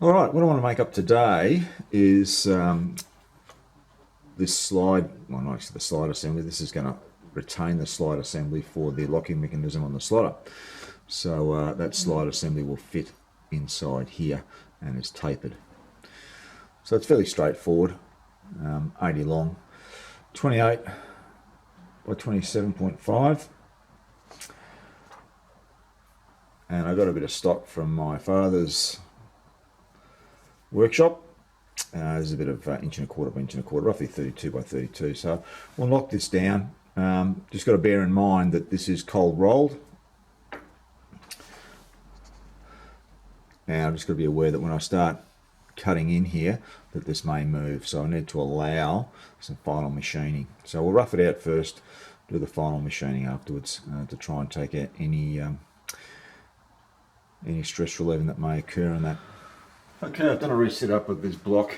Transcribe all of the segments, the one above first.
All right, what I want to make up today is this slide, well, not actually the slide assembly. This is going to retain the slide assembly for the locking mechanism on the sliotar. So that slide assembly will fit inside here and is tapered. So it's fairly straightforward, 80 long, 28 by 27.5. And I got a bit of stock from my father's workshop. There's a bit of inch and a quarter by inch and a quarter, roughly 32 by 32. So we'll lock this down. Just got to bear in mind that this is cold rolled. Now I'm just got to be aware that when I start cutting in here that this may move, so I need to allow some final machining. So we'll rough it out first, do the final machining afterwards to try and take out any stress relieving that may occur in that. Okay, I've done a reset up of this block.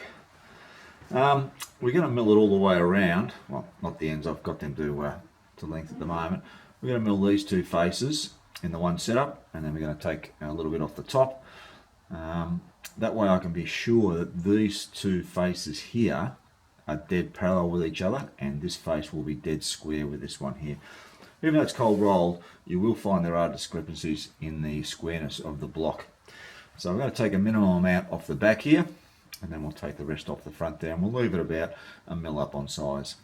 We're going to mill it all the way around. Well, not the ends, I've got them to length at the moment. We're going to mill these two faces in the one setup, and then we're going to take a little bit off the top. That way I can be sure that these two faces here are dead parallel with each other, and this face will be dead square with this one here. Even though it's cold rolled, you will find there are discrepancies in the squareness of the block. So I'm going to take a minimum amount off the back here, and then we'll take the rest off the front there, and we'll leave it about a mil up on size.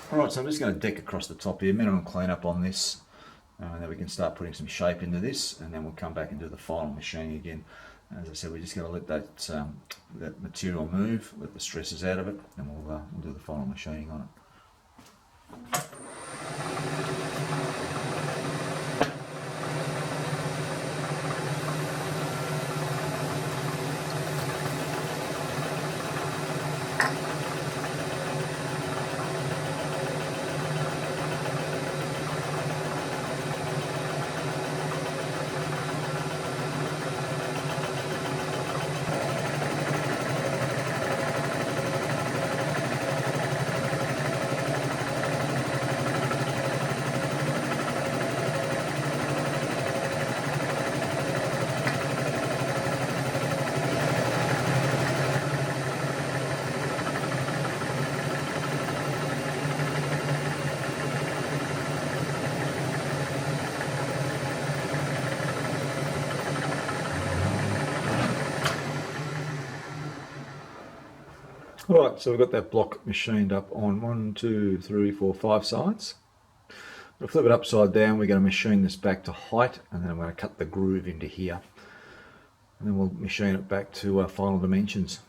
Alright, so I'm just going to deck across the top here, minimum cleanup on this, and then we can start putting some shape into this, and then we'll come back and do the final machining again. As I said, we just got to let that material move, let the stresses out of it, and we'll do the final machining on it. Alright, so we've got that block machined up on 1, 2, 3, 4, 5 sides. We'll flip it upside down, we're going to machine this back to height, and then I'm going to cut the groove into here. And then we'll machine it back to final dimensions.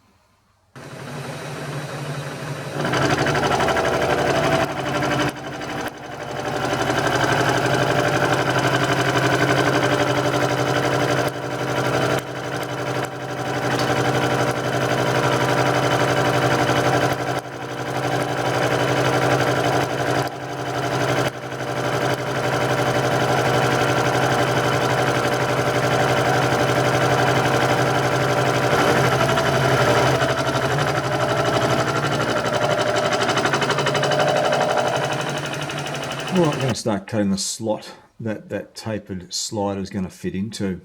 Well, I'm going to start cutting the slot that tapered slider is going to fit into.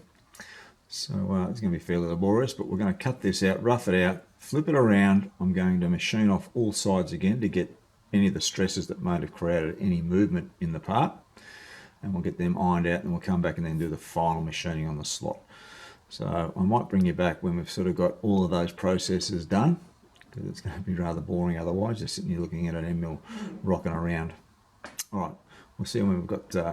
So it's going to be fairly laborious, but we're going to cut this out, rough it out, flip it around. I'm going to machine off all sides again to get any of the stresses that might have created any movement in the part. And we'll get them ironed out, and we'll come back and then do the final machining on the slot. So I might bring you back when we've sort of got all of those processes done, because it's going to be rather boring otherwise, just sitting here looking at an end mill rocking around. All right, We'll see when we've got the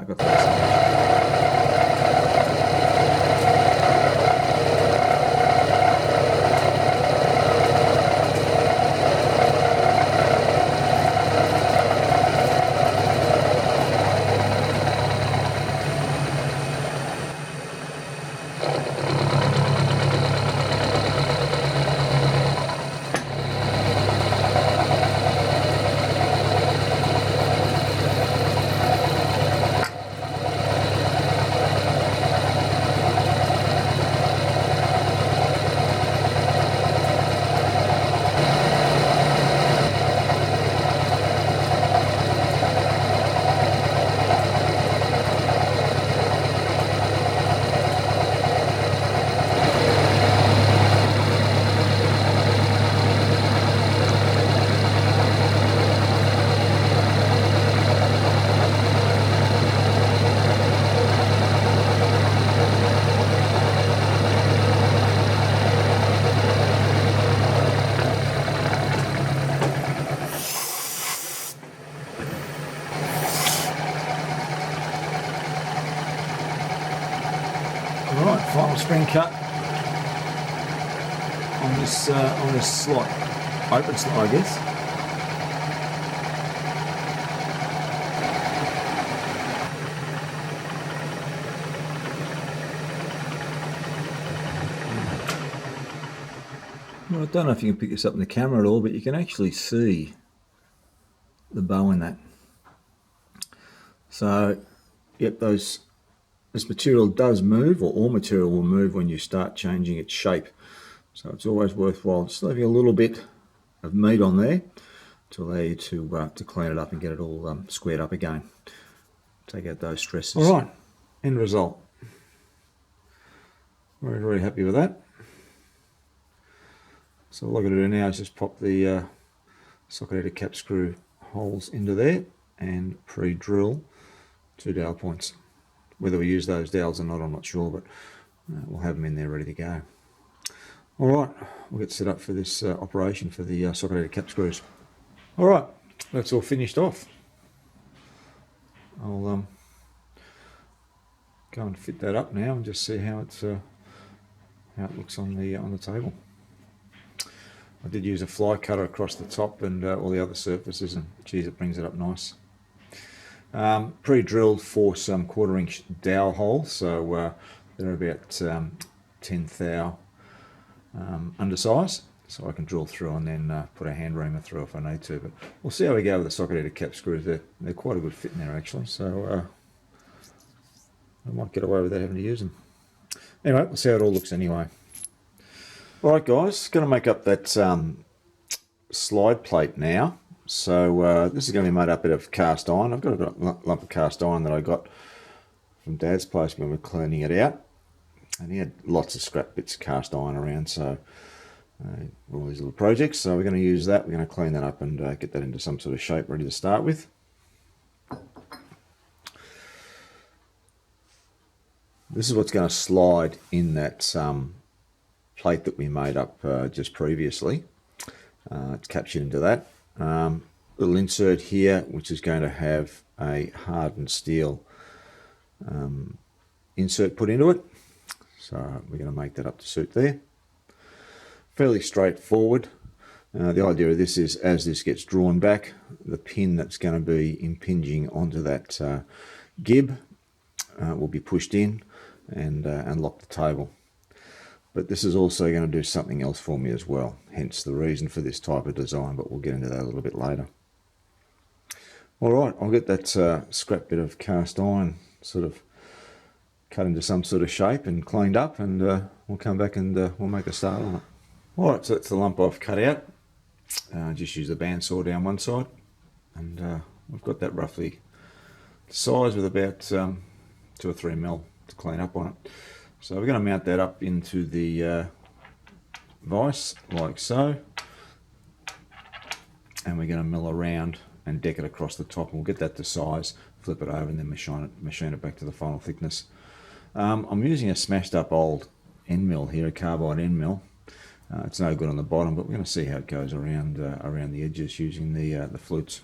Alright, final spring cut on this slot, open slot, I guess. Well, I don't know if you can pick this up in the camera at all, but you can actually see the bow in that. So, yep, this material does move, or all material will move when you start changing its shape. So it's always worthwhile just leaving a little bit of meat on there to allow you to clean it up and get it all squared up again. Take out those stresses. All right, end result. Very, very happy with that. So all I've got to do now is just pop the socket header cap screw holes into there and pre-drill 2 dowel points. Whether we use those dowels or not, I'm not sure, but we'll have them in there ready to go. All right, we'll get set up for this operation for the socket header cap screws. All right, that's all finished off. I'll go and fit that up now and just see how it looks on the table. I did use a fly cutter across the top and all the other surfaces, and geez, it brings it up nice. Pre-drilled for some 1/4 inch dowel holes, so they're about 10 thou undersize, so I can drill through and then put a hand reamer through if I need to. But we'll see how we go with the socket header cap screws. They're quite a good fit in there actually, so I might get away without having to use them. Anyway, we'll see how it all looks anyway. Alright guys, going to make up that slide plate now. So this is going to be made up out of cast iron. I've got a lump of cast iron that I got from Dad's place when we were cleaning it out. And he had lots of scrap bits of cast iron around, so all these little projects. So we're going to use that, we're going to clean that up and get that into some sort of shape ready to start with. This is what's going to slide in that plate that we made up just previously. It's captured into that. Little insert here which is going to have a hardened steel insert put into it. So we're going to make that up to suit there. Fairly straightforward. The idea of this is as this gets drawn back, the pin that's going to be impinging onto that gib will be pushed in and lock the table. But this is also going to do something else for me as well, hence the reason for this type of design, but we'll get into that a little bit later. Alright, I'll get that scrap bit of cast iron sort of cut into some sort of shape and cleaned up, and we'll come back and we'll make a start on it. Alright, so that's the lump I've cut out. Just use the bandsaw down one side, and we've got that roughly the size with about 2 or 3 mil to clean up on it. So we're going to mount that up into the vise like so, and we're going to mill around and deck it across the top, and we'll get that to size, flip it over, and then machine it back to the final thickness. I'm using a smashed up old end mill here, a carbide end mill. It's no good on the bottom, but we're going to see how it goes around the edges using the flutes.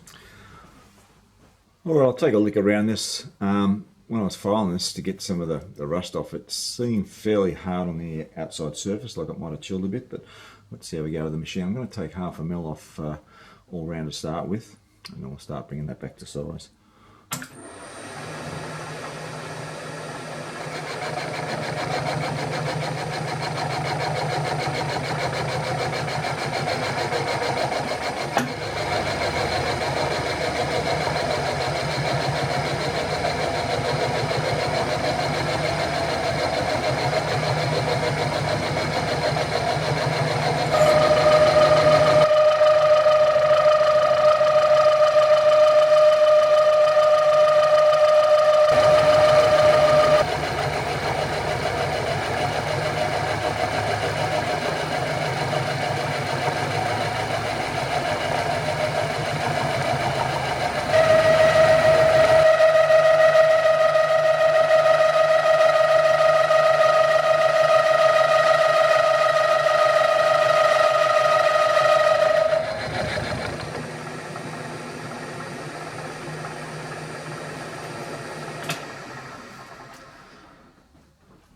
Alright, I'll take a look around this. When I was filing this to get some of the rust off, it seemed fairly hard on the outside surface, like it might have chilled a bit, but let's see how we go with the machine. I'm going to take 1/2 mil off all round to start with, and then we'll start bringing that back to size.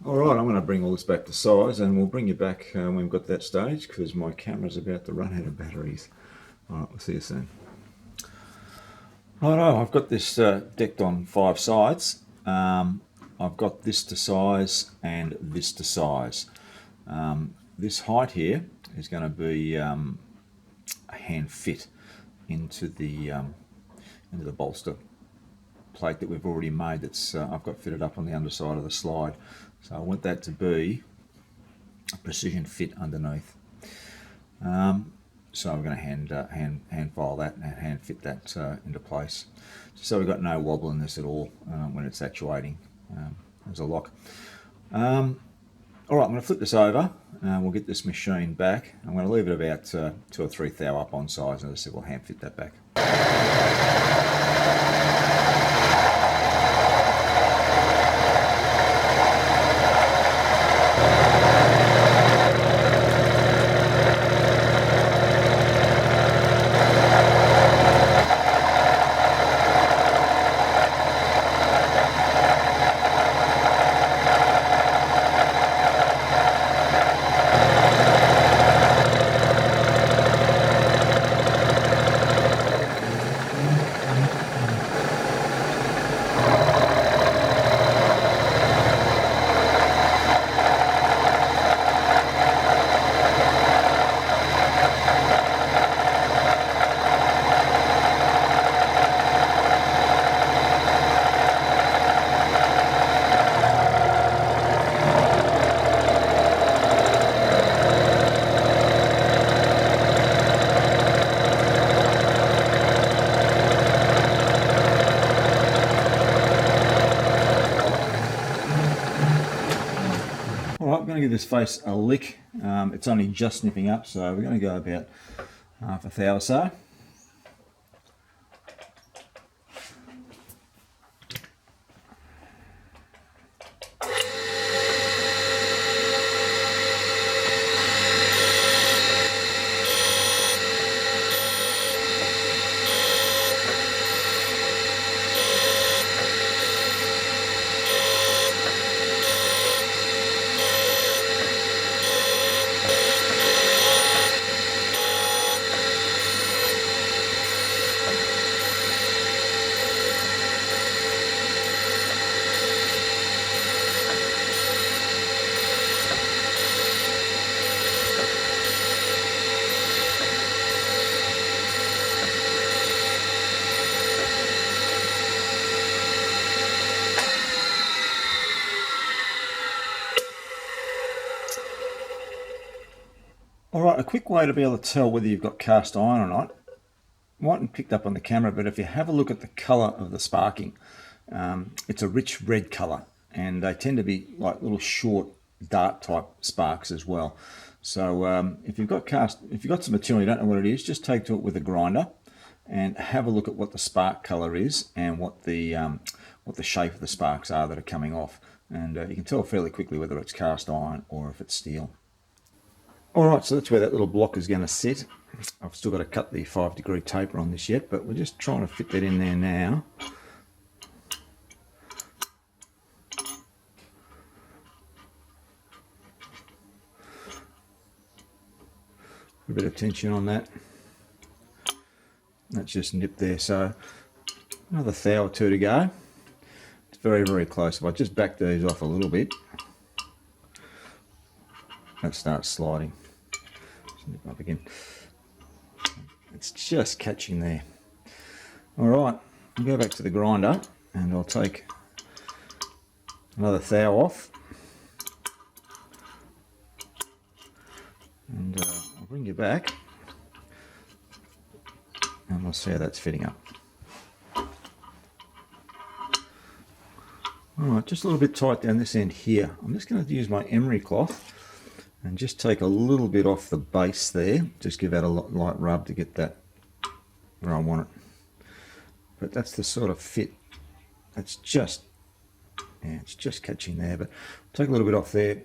Alright, I'm going to bring all this back to size, and we'll bring you back when we've got to that stage, because my camera's about to run out of batteries. Alright, we'll see you soon. Righto, I've got this decked on 5 sides. I've got this to size and this to size. This height here is going to be a hand fit into the bolster plate that we've already made. That's I've got fitted up on the underside of the slide. So I want that to be a precision fit underneath. So we're going to hand file that and hand fit that into place, so we've got no wobble in this at all when it's actuating. There's a lock. All right, I'm going to flip this over. We'll get this machine back. I'm going to leave it about 2 or 3 thou up on size, and as I said, we'll hand fit that back. Alright, I'm going to give this face a lick. It's only just nipping up, so we're going to go about 1/2 thou or so. Alright, a quick way to be able to tell whether you've got cast iron or not. Mightn't picked up on the camera, but if you have a look at the colour of the sparking, it's a rich red colour, and they tend to be like little short dart type sparks as well. So if you've got some material you don't know what it is, just take to it with a grinder and have a look at what the spark colour is and what the shape of the sparks are that are coming off, and you can tell fairly quickly whether it's cast iron or if it's steel. Alright, so that's where that little block is going to sit. I've still got to cut the 5-degree taper on this yet, but we're just trying to fit that in there now. a bit of tension on that. That's just nipped there, so another thou or two to go. It's very, very close. If I just back these off a little bit, that starts sliding. Just nip up again. It's just catching there. All right, I'll go back to the grinder and I'll take another thou off. And I'll bring you back and we'll see how that's fitting up. Alright, just a little bit tight down this end here. I'm just going to use my emery cloth and just take a little bit off the base there. Just give that a light rub to get that where I want it. But that's the sort of fit. It's just catching there. But take a little bit off there,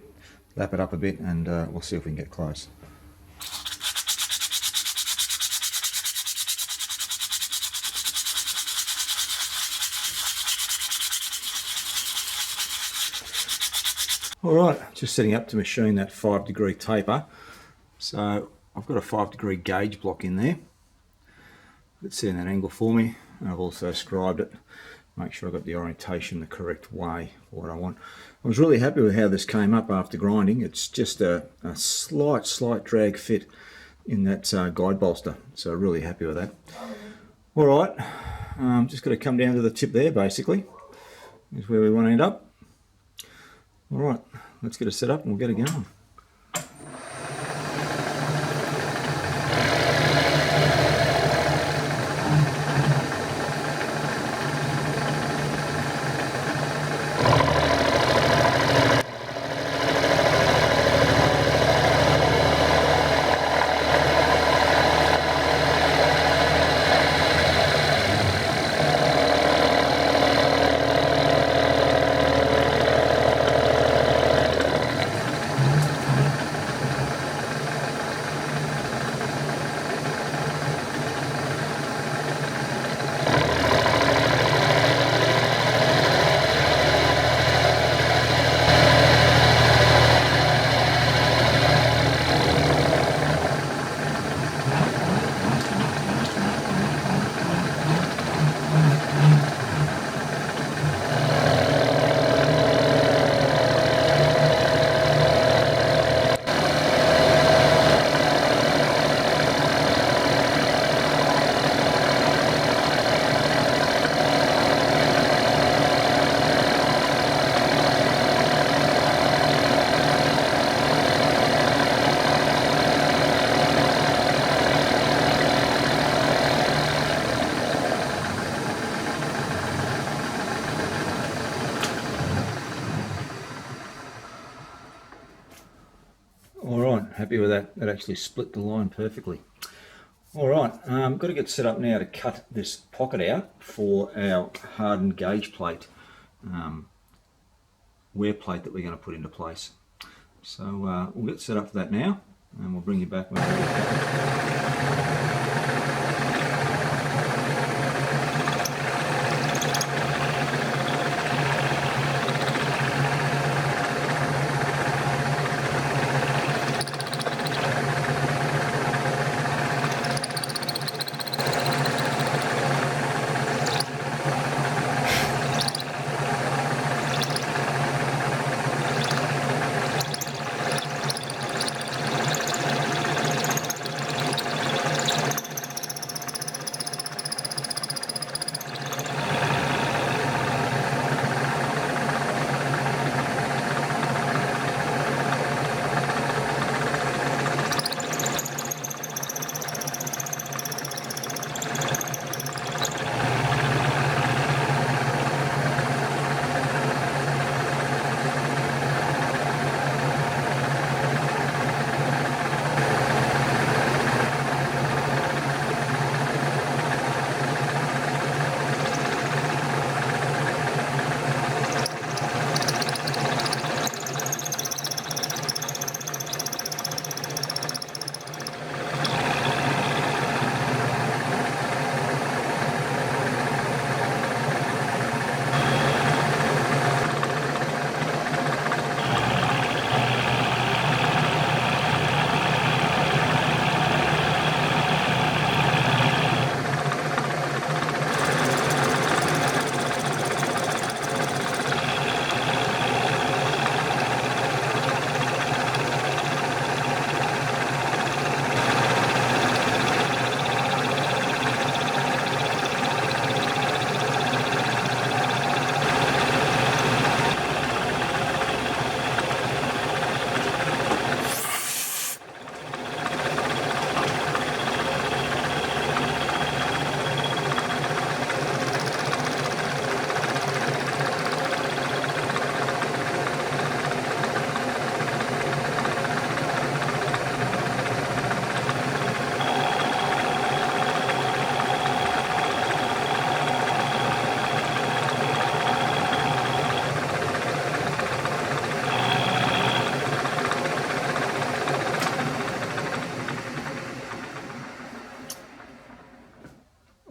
lap it up a bit, and we'll see if we can get close. Alright, just setting up to machine that 5-degree taper. So I've got a 5-degree gauge block in there. It's setting that angle for me, and I've also scribed it. Make sure I got the orientation the correct way for what I want. I was really happy with how this came up after grinding. It's just a slight drag fit in that guide bolster, so really happy with that. Alright, just got to come down to the tip there basically. Is where we want to end up. Alright, let's get it set up and we'll get it going. Alright, happy with that. That actually split the line perfectly. Alright, got to get set up now to cut this pocket out for our hardened gauge plate, wear plate that we're going to put into place. So we'll get set up for that now and we'll bring you back when we're ready.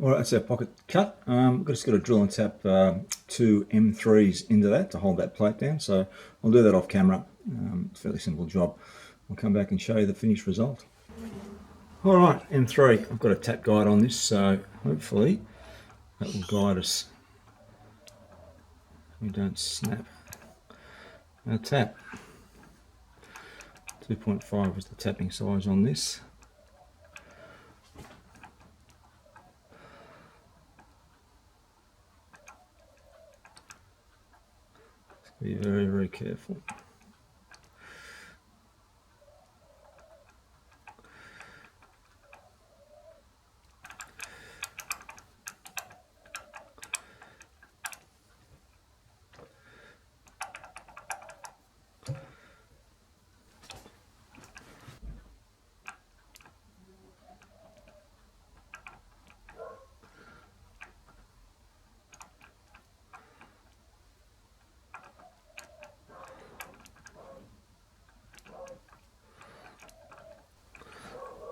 Alright, that's our pocket cut. Just got to drill and tap 2 M3s into that to hold that plate down, so I'll do that off camera. It's a fairly simple job. I'll come back and show you the finished result. Alright, M3, I've got a tap guide on this, so hopefully that will guide us. We don't snap. Now tap. 2.5 was the tapping size on this. Be very, very careful.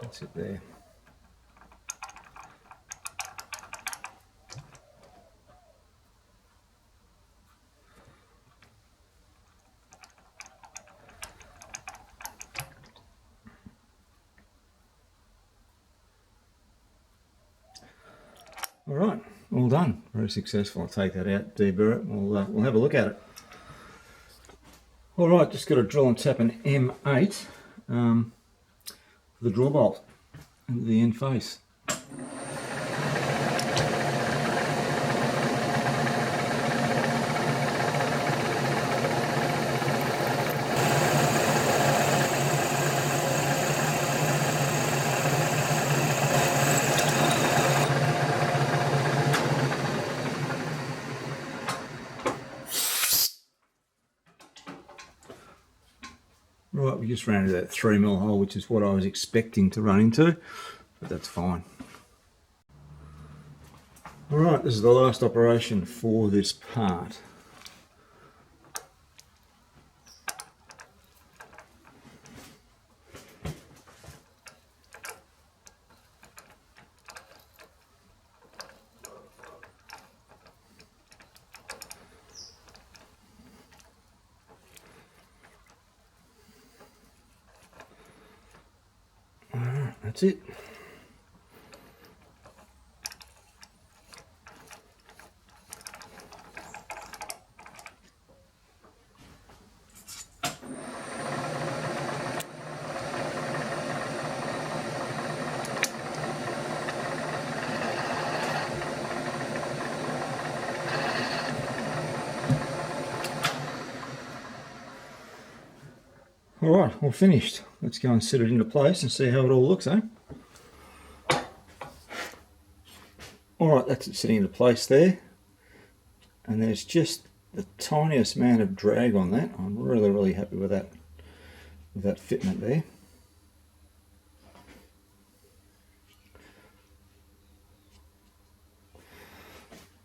That's it there. All right, all done. Very successful. I'll take that out, deburr it, we'll have a look at it. All right, just got to drill and tap an M8 for the drill bolt into the end face. Right, we just ran into that 3mm hole, which is what I was expecting to run into, but that's fine. Alright, this is the last operation for this part. That's it. Alright, all finished. Let's go and set it into place and see how it all looks, eh? Alright, that's it sitting into place there. And there's just the tiniest amount of drag on that. I'm really, really happy with that fitment there.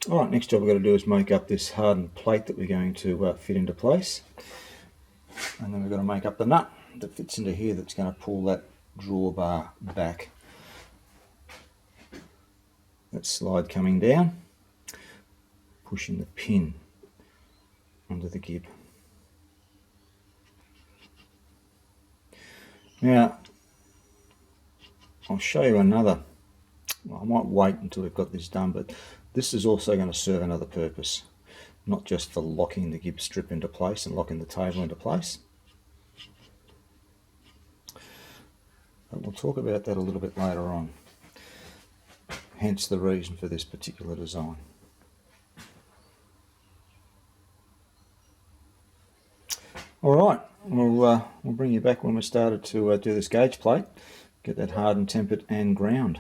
Alright, next job we've got to do is make up this hardened plate that we're going to fit into place. And then we've got to make up the nut that fits into here that's going to pull that drawbar back. That slide coming down, pushing the pin under the gib. Now, I'll show you another. Well, I might wait until we've got this done, but this is also going to serve another purpose. Not just for locking the gib strip into place and locking the table into place. But we'll talk about that a little bit later on. Hence the reason for this particular design. Alright, we'll bring you back when we started to do this gauge plate, get that hardened, tempered and ground.